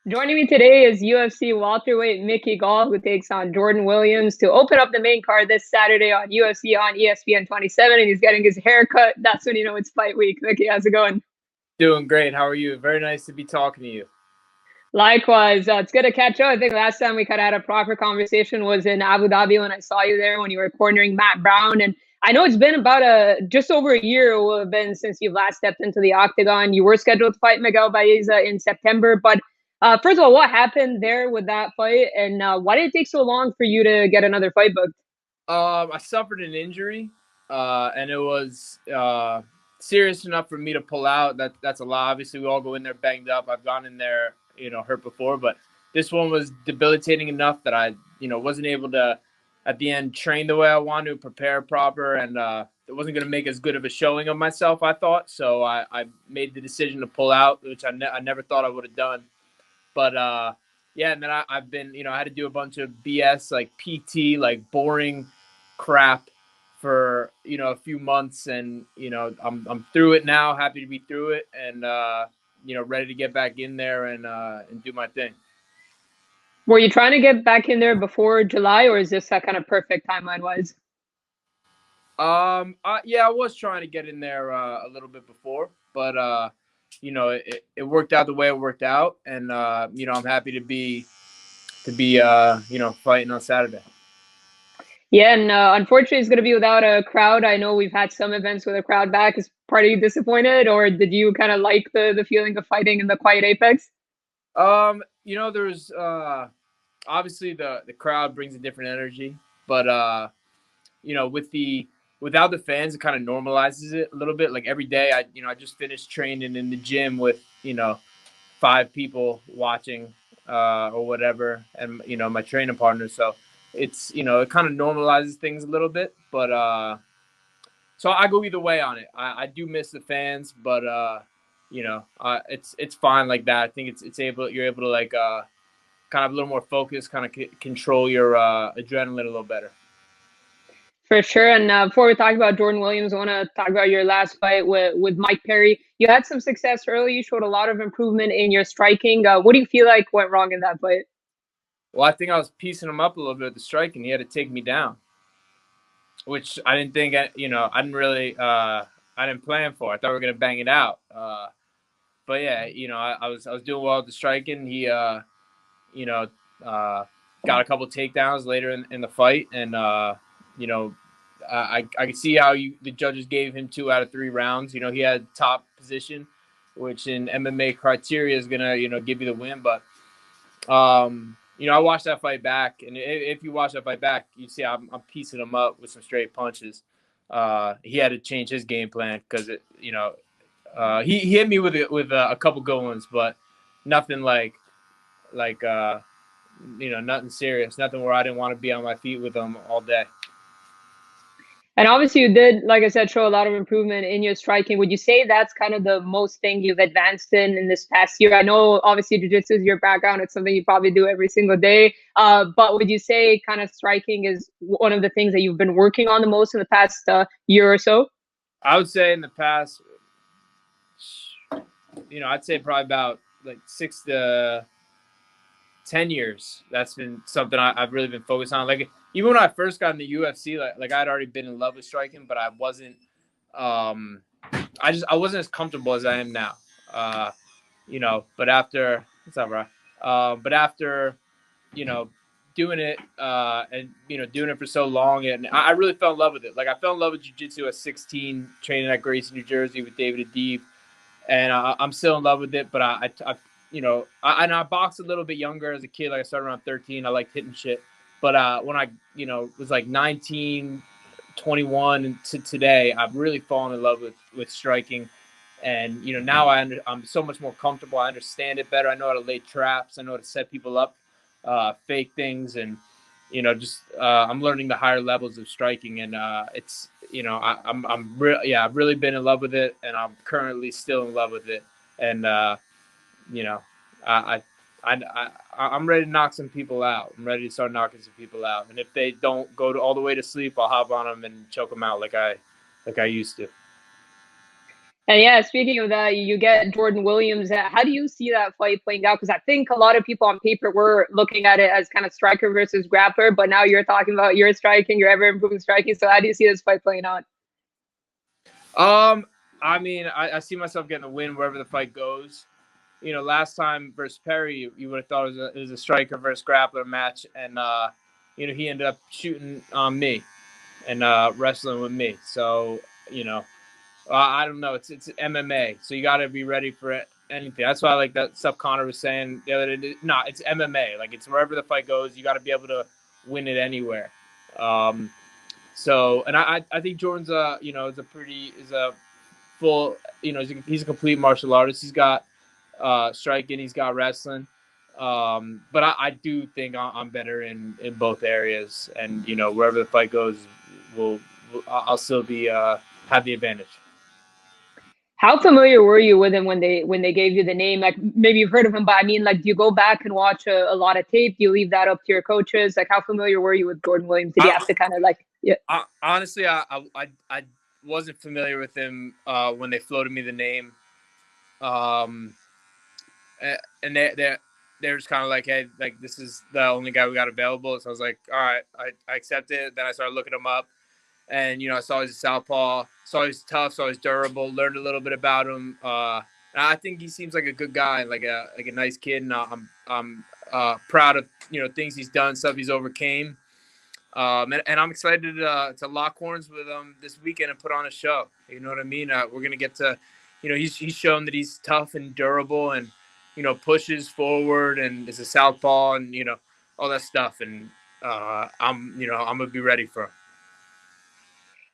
Joining me today is UFC welterweight Mickey Gall, who takes on Jordan Williams to open up the main card this Saturday on UFC on ESPN 27, and he's getting his hair cut. That's when you know it's fight week. Mickey, how's it going? Doing great. How are you? Very nice to be talking to you. Likewise, it's good to catch up. I think last time we kind of had a proper conversation was in Abu Dhabi when I saw you there when you were cornering Matt Brown. And I know it's been about just over a year it will have been since you've last stepped into the octagon. You were scheduled to fight Miguel Baeza in September, but first of all, what happened there with that fight, and why did it take so long for you to get another fight booked? I suffered an injury, and it was serious enough for me to pull out. That's a lot. Obviously, we all go in there banged up. I've gone in there, hurt before, but this one was debilitating enough that I, wasn't able to, at the end, train the way I wanted to, prepare proper, and it wasn't going to make as good of a showing of myself, I thought. So I made the decision to pull out, which I never thought I would have done. But yeah, and then I've been, I had to do a bunch of BS, like PT, like boring crap for, a few months. And, I'm through it now, happy to be through it, and, ready to get back in there and do my thing. Were you trying to get back in there before July, or is this that kind of perfect timeline wise? Yeah, I was trying to get in there a little bit before, but it worked out the way it worked out, and I'm happy to be fighting on Saturday. Yeah, and unfortunately, it's going to be without a crowd. I know we've had some events with a crowd back. Is part of you disappointed, or did you kind of like the feeling of fighting in the quiet apex? There's obviously the crowd brings a different energy, but without the fans, it kind of normalizes it a little bit. Like every day, I just finished training in the gym with 5 people watching or whatever, and my training partner. So it's it kind of normalizes things a little bit, but so I go either way on it. I do miss the fans, but it's fine like that. I think you're able to like kind of a little more focused, kind of control your adrenaline a little better. For sure. And before we talk about Jordan Williams, I want to talk about your last fight with Mike Perry. You had some success early. You showed a lot of improvement in your striking. What do you feel like went wrong in that fight? Well, I think I was piecing him up a little bit with the striking. He had to take me down, which I didn't think. I didn't really. I didn't plan for. I thought we were gonna bang it out. But yeah, I was doing well with the striking. He you know, got a couple takedowns later in the fight, and I could see how the judges gave him 2 out of 3 rounds. He had top position, which in MMA criteria is gonna give you the win. But I watched that fight back, and if you watch that fight back, you see I'm piecing him up with some straight punches. He had to change his game plan because he hit me with a couple good ones, but nothing like nothing serious, nothing where I didn't want to be on my feet with him all day. And obviously, you did, like I said, show a lot of improvement in your striking. Would you say that's kind of the most thing you've advanced in this past year? I know, obviously, jiu-jitsu is your background. It's something you probably do every single day. But would you say kind of striking is one of the things that you've been working on the most in the past year or so? I would say in the past, I'd say probably about like 6 to 10 years. That's been something I've really been focused on. Like even when I first got in the UFC, like I'd already been in love with striking, but I wasn't. I wasn't as comfortable as I am now. But after what's up, bro? But after you know doing it and doing it for so long, and I really fell in love with it. Like I fell in love with jiu-jitsu at 16, training at Gracie, New Jersey with David Adib, and I'm still in love with it. But I boxed a little bit younger as a kid. Like I started around 13. I liked hitting shit. But when I was like 19, 21, and to today, I've really fallen in love with striking. And now I'm so much more comfortable. I understand it better. I know how to lay traps. I know how to set people up, fake things, and I'm learning the higher levels of striking. And it's I've really been in love with it, and I'm currently still in love with it. And you know, I, I'm ready to knock some people out. I'm ready to start knocking some people out. And if they don't go all the way to sleep, I'll hop on them and choke them out like I used to. And yeah, speaking of that, you get Jordan Williams. How do you see that fight playing out? Because I think a lot of people on paper were looking at it as kind of striker versus grappler, but now you're talking about your striking, your ever improving striking. So how do you see this fight playing out? I mean, I see myself getting a win wherever the fight goes. Last time versus Perry, you would have thought it was a striker versus grappler match, and he ended up shooting on me and wrestling with me. So I don't know. It's MMA, so you got to be ready for anything. That's why I like that stuff Connor was saying the other day. No, it's MMA. Like, it's wherever the fight goes, you got to be able to win it anywhere. So, and I think Jordan's is a full, he's a complete martial artist. He's got striking, he's got wrestling. But I do think I'm better in both areas, and wherever the fight goes, I'll still be have the advantage. How familiar were you with him when they gave you the name? Like, maybe you've heard of him, but I mean, like, do you go back and watch a lot of tape? Do you leave that up to your coaches? Like, how familiar were you with Jordan Williams? Did you have to kind of like, yeah? Honestly, I wasn't familiar with him when they floated me the name, and they're just kind of like, hey, like, this is the only guy we got available. So I was like, all right, I accept it. Then I started looking him up. And, I saw he's a southpaw, saw he's tough, saw he's durable, learned a little bit about him. And I think he seems like a good guy, like a nice kid. And I'm proud of, things he's done, stuff he's overcame. And I'm excited to lock horns with him this weekend and put on a show. You know what I mean? We're going to get to, he's shown that he's tough and durable and, pushes forward and is a southpaw and, all that stuff. And I'm going to be ready for him.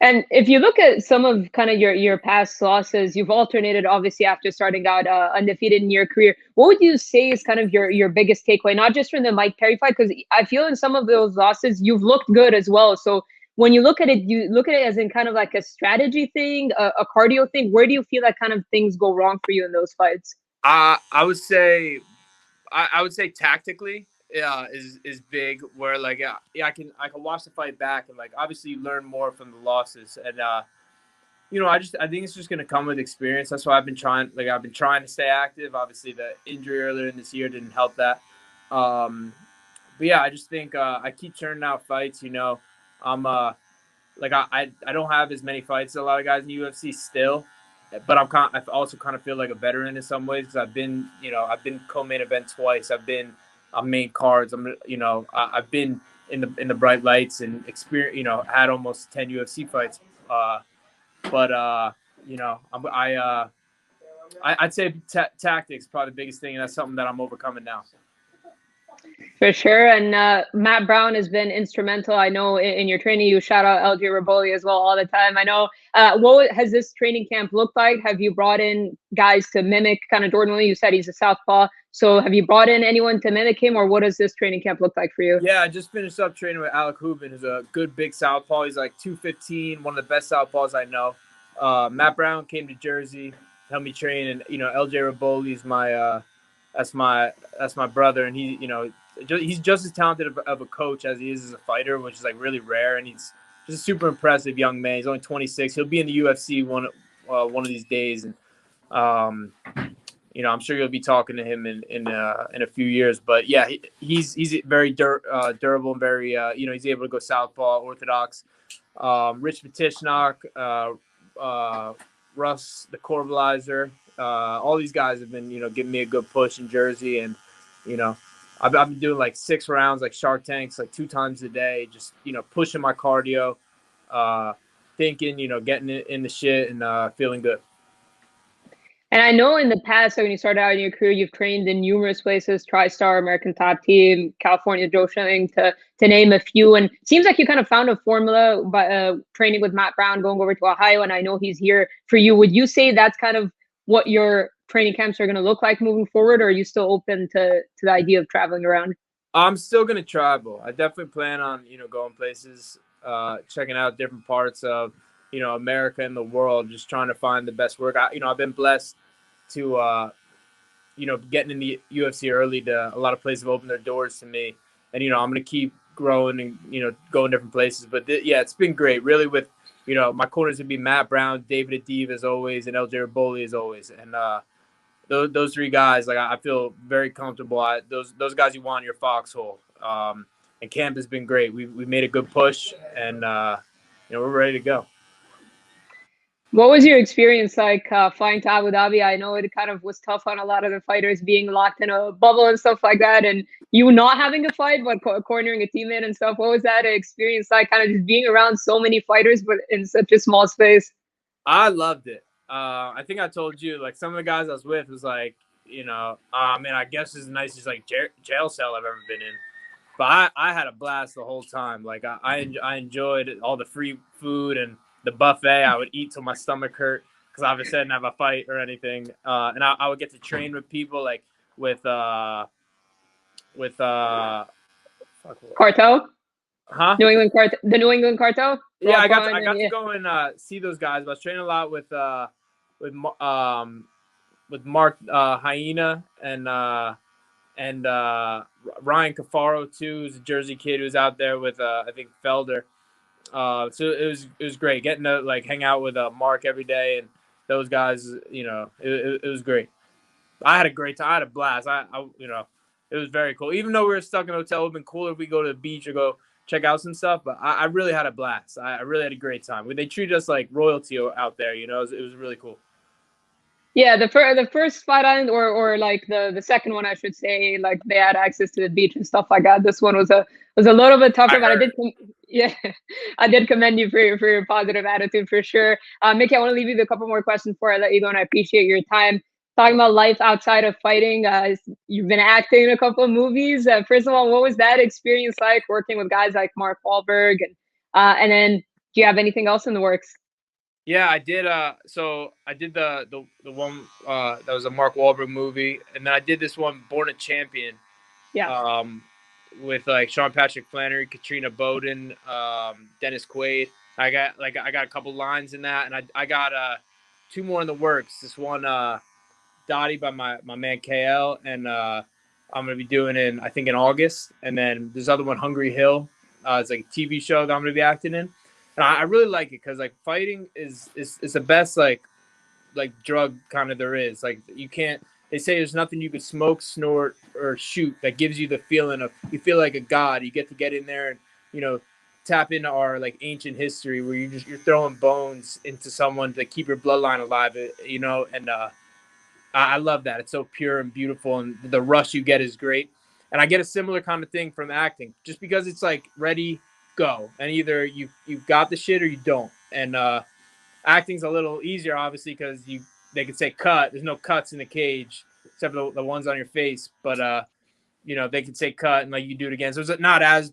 And if you look at some of kind of your past losses, you've alternated obviously after starting out undefeated in your career. What would you say is kind of your biggest takeaway, not just from the Mike Perry fight? Because I feel in some of those losses, you've looked good as well. So when you look at it, you look at it as in kind of like a strategy thing, a cardio thing. Where do you feel like kind of things go wrong for you in those fights? I would say tactically. Yeah, is big. Where like I can watch the fight back and like obviously you learn more from the losses and I think it's just gonna come with experience. That's why I've been trying to stay active. Obviously the injury earlier in this year didn't help that. But yeah, I just think I keep churning out fights. I'm like I don't have as many fights as a lot of guys in the UFC still, but I also kind of feel like a veteran in some ways because I've been co-main event twice. I've been on main cards. I've been in the bright lights and experience. Had almost 10 UFC fights. I'd say tactics probably the biggest thing, and that's something that I'm overcoming now. For sure. And Matt Brown has been instrumental. I know in your training, you shout out LJ Raboli as well all the time. I know. What has this training camp looked like? Have you brought in guys to mimic kind of Jordan Williams? You said he's a southpaw. So have you brought in anyone to mimic him, or what does this training camp look like for you? Yeah, I just finished up training with Alec Hubin, who's a good big southpaw. He's like 215, one of the best southpaws I know. Matt Brown came to Jersey, helped me train, and LJ Raboli is that's my brother, and he's just as talented of a coach as he is as a fighter, which is like really rare. And he's just a super impressive young man. He's only 26. He'll be in the UFC one of these days, and I'm sure you'll be talking to him in a few years. But yeah, he's very durable and very he's able to go southpaw, orthodox. Rich Petishnock, Russ the Corbelizer, all these guys have been giving me a good push in Jersey, and I've been doing like 6 rounds like Shark Tanks like 2 times a day, just pushing my cardio, thinking getting in the shit and feeling good. And I know in the past, when you started out in your career, you've trained in numerous places: TriStar, American Top Team, California Joe Schilling, to name a few. And it seems like you kind of found a formula by training with Matt Brown, going over to Ohio, and I know he's here for you. Would you say that's kind of what your training camps are going to look like moving forward, or are you still open to the idea of traveling around? I'm still going to travel. I definitely plan on, going places, checking out different parts of, America and the world, just trying to find the best work. I've been blessed to, getting in the UFC early. A lot of places have opened their doors to me, and I'm going to keep growing and going different places. But yeah, it's been great, really, with my corners would be Matt Brown, David Adib as always, and LJ Raboli as always. And those three guys, like I feel very comfortable. Those guys you want in your foxhole. And camp has been great. We made a good push, and we're ready to go. What was your experience like flying to Abu Dhabi? I know it kind of was tough on a lot of the fighters being locked in a bubble and stuff like that, and you not having a fight, but cornering a teammate and stuff. What was that experience like, kind of just being around so many fighters, but in such a small space? I loved it. I think I told you, like, some of the guys I was with was like, man, I guess it's the nicest like jail cell I've ever been in. But I had a blast the whole time. Like I enjoyed all the free food and the buffet. I would eat till my stomach hurt because obviously I didn't have a fight or anything. And I would get to train with people like with Cartel? Huh? New England Cartel, the New England Cartel. Yeah, I got to go and see those guys. I was training a lot with Mark Hyena and Ryan Cafaro too, who's a Jersey kid who's out there with I think Felder. So it was great getting to like hang out with Mark every day, and those guys. It was great. I had a great time. I had a blast. It was very cool. Even though we were stuck in a hotel, it would have been cooler if we go to the beach or go check out some stuff. But I really had a blast. I really had a great time. They treated us like royalty out there. It was really cool. Yeah, the first Fight Island or like the second one, I should say, like they had access to the beach and stuff like that. This one was a little bit tougher, but I did commend you for your positive attitude for sure. Mickey, I want to leave you with a couple more questions before I let you go, and I appreciate your time. Talking about life outside of fighting, you've been acting in a couple of movies. First of all, what was that experience like working with guys like Mark Wahlberg, and then do you have anything else in the works? Yeah, I did. So I did the one that was a Mark Wahlberg movie, and then I did this one, Born a Champion. Yeah. With like Sean Patrick Flannery, Katrina Bowden, Dennis Quaid. I got a couple lines in that, and I got 2 more in the works. This one, Dottie by my man KL, and I'm gonna be doing it I think in August, and then this other one, Hungry Hill. It's like a TV show that I'm gonna be acting in. And I really like it because like fighting is the best like drug kind of there is. Like you can't. They say there's nothing you could smoke, snort, or shoot that gives you the feeling of you feel like a god. You get in there and tap into our like ancient history where you're throwing bones into someone to keep your bloodline alive. And I love that. It's so pure and beautiful, and the rush you get is great. And I get a similar kind of thing from acting, just because it's like ready, go, and either you've got the shit or you don't. And acting's a little easier, obviously, because they could say cut. There's no cuts in the cage except for the ones on your face, but they could say cut and like you do it again. So it's not as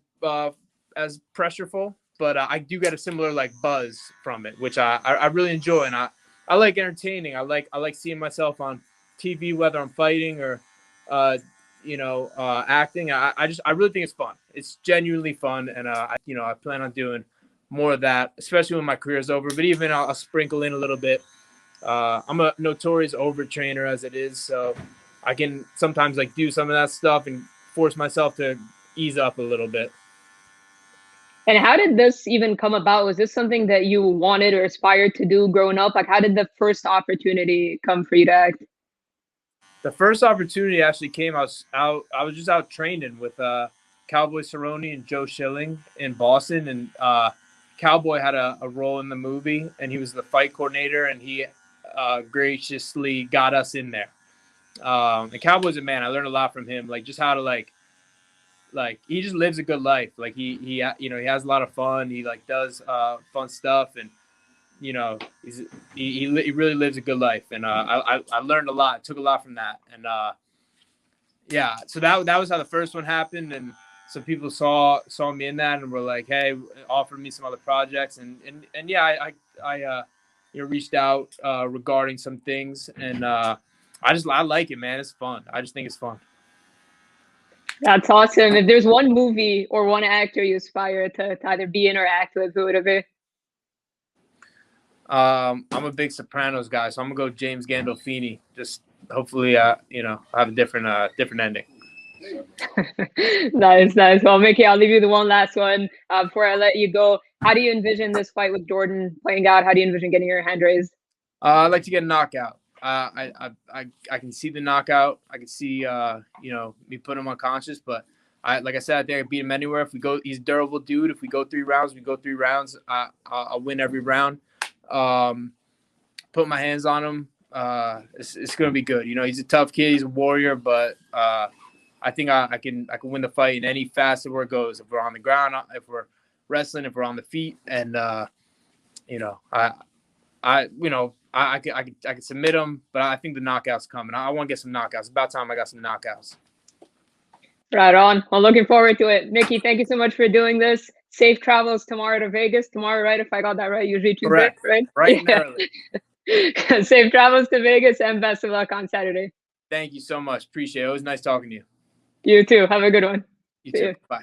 pressureful, but I do get a similar like buzz from it, which I really enjoy, and I like entertaining. I like seeing myself on TV, whether I'm fighting or acting. I really think it's fun. It's genuinely fun, and I plan on doing more of that, especially when my career is over. But even I'll sprinkle in a little bit. I'm a notorious overtrainer as it is, so I can sometimes like do some of that stuff and force myself to ease up a little bit. And how did this even come about? Was this something that you wanted or aspired to do growing up? Like, how did the first opportunity come for you to act? The first opportunity actually came. I was just out training with Cowboy Cerrone and Joe Schilling in Boston, and Cowboy had a role in the movie, and he was the fight coordinator, and he graciously got us in there. And Cowboy's a man. I learned a lot from him, like just how to like he just lives a good life. Like he has a lot of fun. He like does fun stuff, and he really lives a good life. And I learned a lot, took a lot from that. And yeah, so that was how the first one happened. And some people saw me in that and were like, hey, offered me some other projects. And yeah, I reached out regarding some things. And I like it, man. It's fun. I just think it's fun. That's awesome. If there's one movie or one actor you aspire to either be in or act with, who would it be? I'm a big Sopranos guy, so I'm gonna go James Gandolfini. Just hopefully, have a different ending. Nice, nice. Well, Mickey, I'll leave you the one last one before I let you go. How do you envision this fight with Jordan playing out? How do you envision getting your hand raised? I'd like to get a knockout. I can see the knockout. I can see me putting him unconscious. But like I said, I think I beat him anywhere. If we go, he's a durable dude. If we go 3 rounds, we go 3 rounds. I'll win every round. Put my hands on him. It's gonna be good. He's a tough kid. He's a warrior. But I think I can win the fight in any facet where it goes. If we're on the ground, if we're wrestling, if we're on the feet, and I can submit him, but I think the knockout's coming. I want to get some knockouts. It's about time I got some knockouts. Right on. Well, looking forward to it. Mickey, thank you so much for doing this. Safe travels tomorrow to Vegas. Tomorrow, right? If I got that right, usually Tuesday, Correct. right? Right and early. Safe travels to Vegas and best of luck on Saturday. Thank you so much. Appreciate it. It was nice talking to you. You too. Have a good one. You too. Bye.